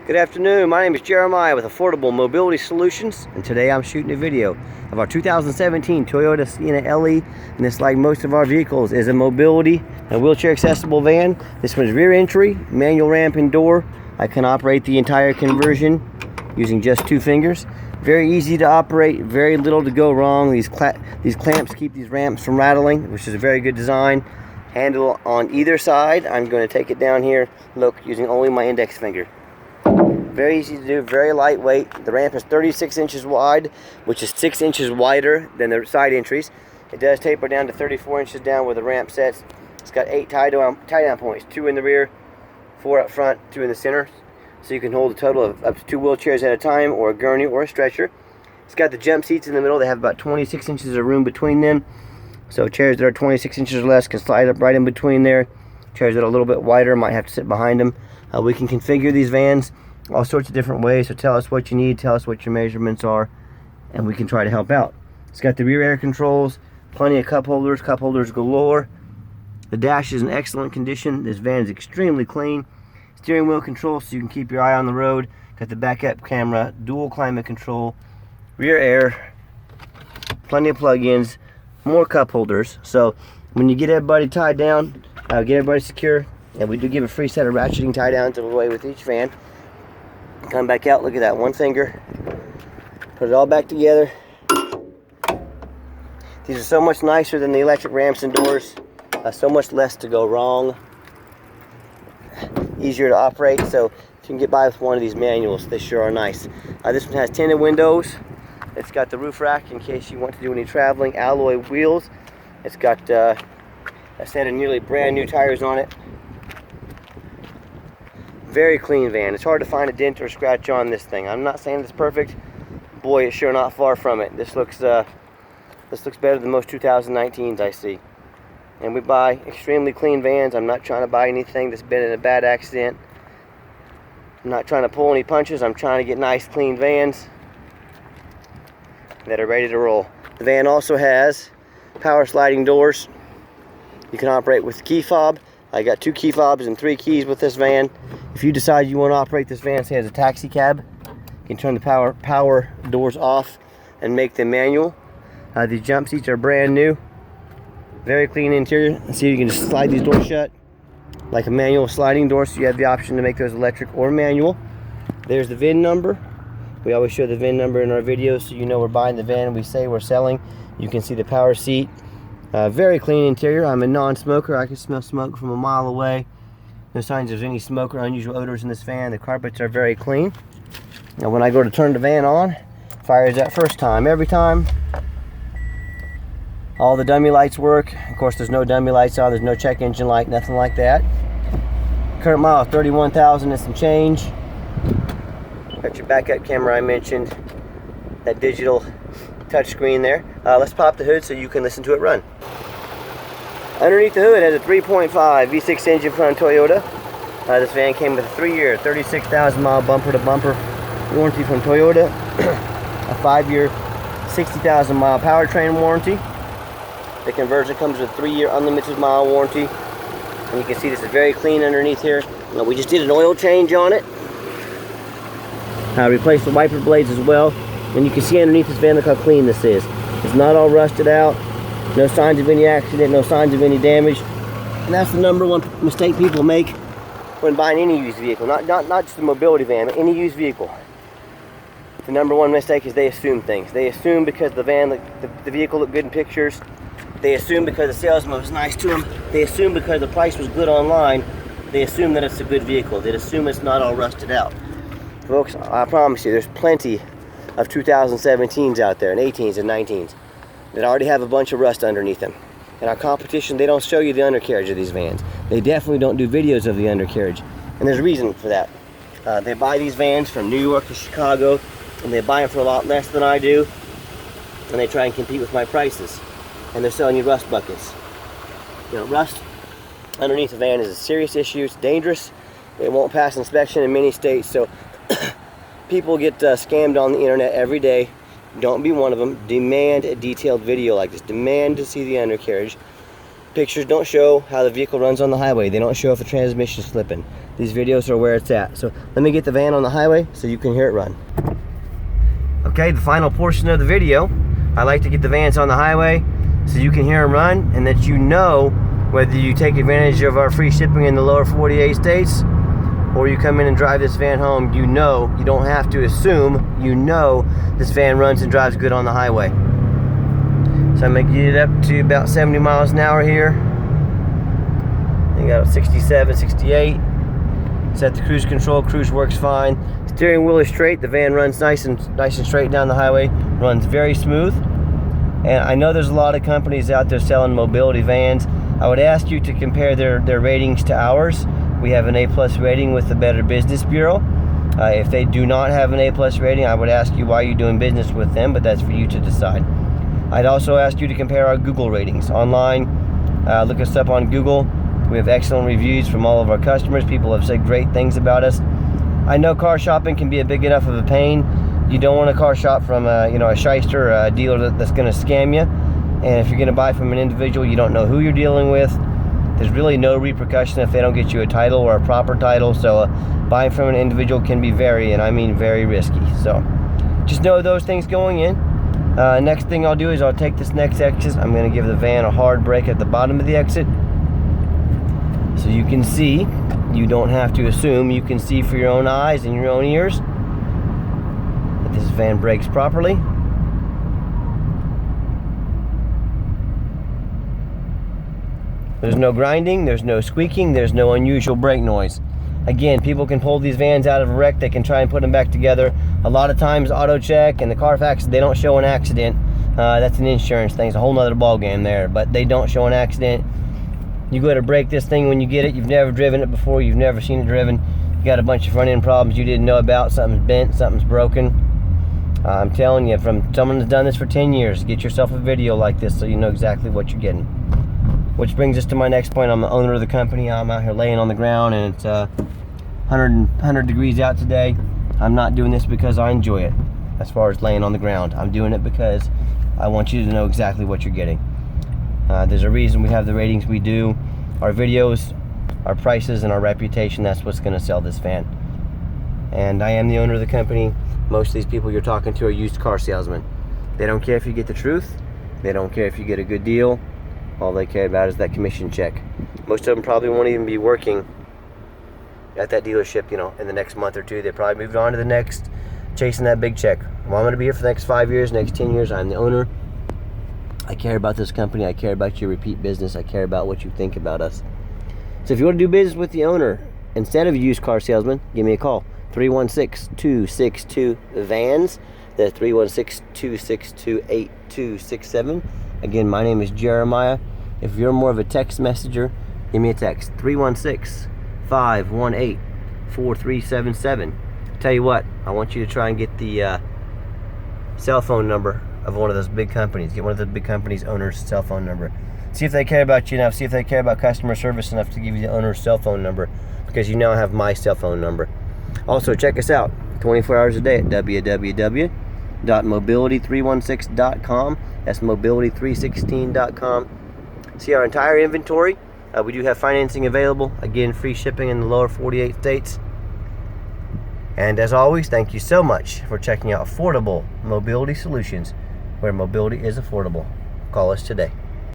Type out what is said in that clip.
Good afternoon, my name is Jeremiah with Affordable Mobility Solutions, and today I'm shooting a video of our 2017 Toyota Sienna LE, and this, like most of our vehicles, is a mobility and wheelchair accessible van. This one is rear entry, manual ramp and door. I can operate the entire conversion using just 2 fingers. Very easy to operate, very little to go wrong. These clamps keep these ramps from rattling, which is a very good design. Handle on either side. I'm going to take it down here, look, using only my index finger. Very easy to do, very lightweight. The ramp is 36 inches wide, which is 6 inches wider than the side entries. It does taper down to 34 inches down where the ramp sets. It's got 8 tie-down points, 2 in the rear, 4 up front, 2 in the center. So you can hold a total of up to 2 wheelchairs at a time, or a gurney or a stretcher. It's got the jump seats in the middle. They have about 26 inches of room between them. So chairs that are 26 inches or less can slide up right in between there. Chairs that are a little bit wider might have to sit behind them. We can configure these vans all sorts of different ways, so tell us what you need, tell us what your measurements are, and we can try to help out. It's got the rear air controls, plenty of cup holders galore. The dash is in excellent condition. This van is extremely clean. Steering wheel control so you can keep your eye on the road. Got the backup camera, dual climate control, rear air, plenty of plug-ins, more cup holders. So when you get everybody tied down, get everybody secure, and we do give a free set of ratcheting tie downs away with each van. Come back out, look at that, 1 finger. Put it all back together. These are so much nicer than the electric ramps and doors. So much less to go wrong. Easier to operate, so if you can get by with one of these manuals, they sure are nice. This one has tinted windows. It's got the roof rack in case you want to do any traveling. Alloy wheels. It's got a set of nearly brand new tires on it. Very clean van. It's hard to find a dent or scratch on this thing. I'm not saying it's perfect. Boy, it's sure not far from it. This looks better than most 2019s I see. And we buy extremely clean vans. I'm not trying to buy anything that's been in a bad accident. I'm not trying to pull any punches. I'm trying to get nice, clean vans that are ready to roll. The van also has power sliding doors. You can operate with the key fob. I got 2 key fobs and 3 keys with this van. If you decide you want to operate this van, say as a taxi cab, you can turn the power doors off and make them manual. These jump seats are brand new. Very clean interior. See, you can just slide these doors shut like a manual sliding door, so you have the option to make those electric or manual. There's the VIN number. We always show the VIN number in our videos so you know we're buying the van we say we're selling. You can see the power seat. Very clean interior. I'm a non-smoker. I can smell smoke from a mile away. No signs of any smoke or unusual odors in this van. The carpets are very clean. Now when I go to turn the van on, it fires that first time. Every time. All the dummy lights work. Of course, there's no dummy lights on. There's no check engine light, nothing like that. Current mile 31,000 and some change. Got your backup camera I mentioned. That digital touchscreen there. Let's pop the hood so you can listen to it run. Underneath the hood has a 3.5 V6 engine from Toyota. This van came with a 3-year, 36,000 mile bumper to bumper warranty from Toyota. A 5-year, 60,000 mile powertrain warranty. The conversion comes with a 3-year unlimited mile warranty. And you can see this is very clean underneath here. We just did an oil change on it. Replaced the wiper blades as well. And you can see underneath this van, look how clean this is. It's not all rusted out. No signs of any accident, no signs of any damage. And that's the #1 mistake people make when buying any used vehicle. Not just the mobility van, but any used vehicle. The #1 mistake is they assume things. They assume because the van, the vehicle looked good in pictures. They assume because the salesman was nice to them. They assume because the price was good online. They assume that it's a good vehicle. They assume it's not all rusted out. Folks, I promise you, there's plenty of 2017s out there, and 18s and 19s, that already have a bunch of rust underneath them. And our competition, they don't show you the undercarriage of these vans. They definitely don't do videos of the undercarriage. And there's a reason for that. They buy these vans from New York to Chicago, and they buy them for a lot less than I do, and they try and compete with my prices. And they're selling you rust buckets. You know, rust underneath the van is a serious issue. It's dangerous. It won't pass inspection in many states, so people get scammed on the internet every day. Don't be one of them. Demand a detailed video like this. Demand to see the undercarriage. pictures don't show how the vehicle runs on the highway. They don't show if the transmission is slipping. These videos are where it's at. So let me get the van on the highway so you can hear it run. Okay, the final portion of the video, I like to get the vans on the highway so you can hear them run, and that you know whether you take advantage of our free shipping in the lower 48 states or you come in and drive this van home. You know, you don't have to assume, you know this van runs and drives good on the highway. So I'm gonna get it up to about 70 miles an hour here. I got 67, 68. Set the cruise control, cruise works fine. Steering wheel is straight, the van runs nice and straight down the highway, runs very smooth. And I know there's a lot of companies out there selling mobility vans. I would ask you to compare their ratings to ours. We have an A+ rating with the Better Business Bureau. If they do not have an A+ rating, I would ask you why you're doing business with them, but that's for you to decide. I'd also ask you to compare our Google ratings. Online, look us up on Google. We have excellent reviews from all of our customers. People have said great things about us. I know car shopping can be a big enough of a pain. You don't want a car shop from a shyster or a dealer that's going to scam you. And if you're going to buy from an individual, you don't know who you're dealing with. There's really no repercussion if they don't get you a title or a proper title. So buying from an individual can be very, and I mean very, risky. So just know those things going in. Next thing I'll do is I'll take this next exit. I'm going to give the van a hard brake at the bottom of the exit. So you can see, you don't have to assume, you can see for your own eyes and your own ears that this van brakes properly. There's no grinding, there's no squeaking, there's no unusual brake noise. Again, people can pull these vans out of a wreck, they can try and put them back together. A lot of times AutoCheck and the Carfax, they don't show an accident. That's an insurance thing, it's a whole nother ball game there, but they don't show an accident. You go to break this thing when you get it, you've never driven it before, you've never seen it driven, you got a bunch of front end problems you didn't know about, something's bent, something's broken. I'm telling you, from someone that's done this for 10 years, get yourself a video like this so you know exactly what you're getting. Which brings us to my next point. I'm the owner of the company. I'm out here laying on the ground and it's 100 degrees out today. I'm not doing this because I enjoy it, as far as laying on the ground. I'm doing it because I want you to know exactly what you're getting. There's a reason we have the ratings we do. Our videos, our prices, and our reputation, that's what's going to sell this van. And I am the owner of the company. Most of these people you're talking to are used car salesmen. They don't care if you get the truth. They don't care if you get a good deal. All they care about is that commission check. Most of them probably won't even be working at that dealership, in the next month or two. They probably moved on to the next, chasing that big check. Well, I'm going to be here for the next 5 years, next 10 years. I'm the owner. I care about this company. I care about your repeat business. I care about what you think about us. So if you want to do business with the owner, instead of a used car salesman, give me a call. 316-262-VANS. That's 316-262-8267. Again, my name is Jeremiah. If you're more of a text messenger, give me a text. 316-518-4377. Tell you what, I want you to try and get the cell phone number of one of those big companies. Get one of the big companies' owner's cell phone number. See if they care about you enough. See if they care about customer service enough to give you the owner's cell phone number, because you now have my cell phone number. Also, check us out 24 hours a day at www.mobility316.com. That's mobility316.com. See our entire inventory. We do have financing available. Again, free shipping in the lower 48 states. And as always, thank you so much for checking out Affordable Mobility Solutions, where mobility is affordable. Call us today.